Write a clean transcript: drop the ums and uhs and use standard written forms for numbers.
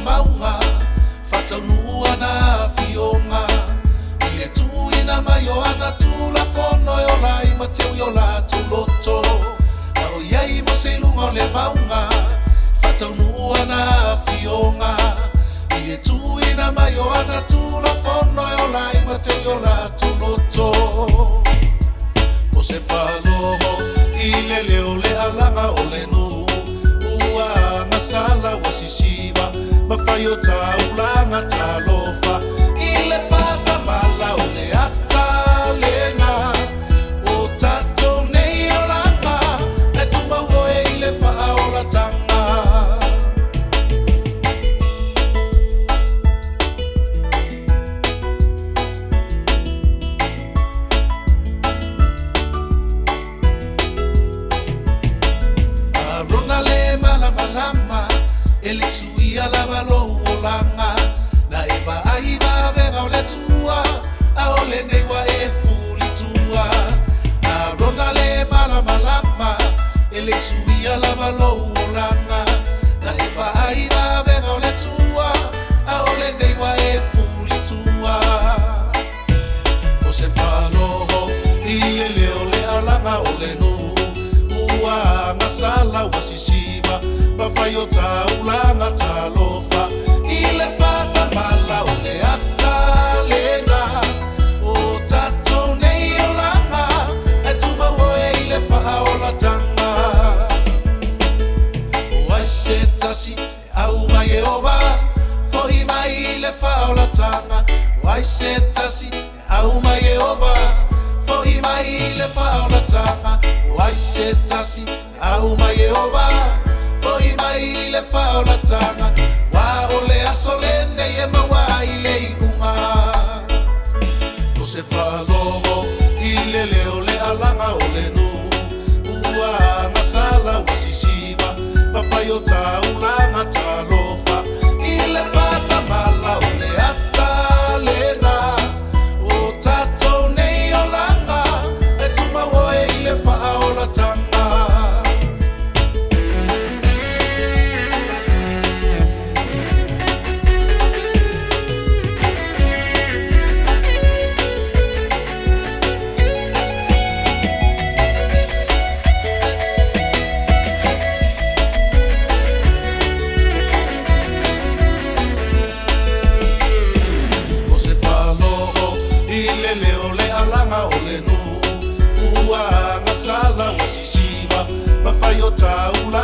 maunga Whataunua na fionga Ile tui na mayo ana tula fono yo lai mateu yo la tuloto Ao iai mo se lunga le maunga Whataunua na fionga Ile tui na mayo ana tula fono yo lai mateu yo la tuloto O se whaloho ile leo le alanga o le nu Ua ngasala wa sisiva Mawhai o taulanga talofa Ile whata mala o le ata lenga O tato nei o langa E tumawo e ile wha o la tanga Arona le malama Ele suia lava lo olanga Na eva aiva vega o le tua A ole nei wa e fuli tua Arona le malama Ele suia lava lo olanga Na eva aiva vega o le tua A ole nei wa e fuli tua O se whaloho Ile leo le alanga o le nu Ua ngasala wa sisiva Mawhai o taulanga talofa Ile whata mala o le ata lenga O tato nei o langa E tumawo e ile wha o la tanga O ai se tasi au mai e owa Fo i mai ile wha o la tanga O ai se tasi au mai e owa Fo i mai ile wha o la tanga O ai se tasi au mai e owa Fo i mai le wha o la tanga Wa o le aso le nei e mawa i le i unga O se whalogo i le leo le alanga o le nu Ua ngasala wa sisiva Mawhai o taulanga talofa I le whata mala o le ata lena O tato nei o langa E tumawo e i le wha o la tanga Leo le alanga o le nu Ua ngasala wa sisiva Mawhai o taula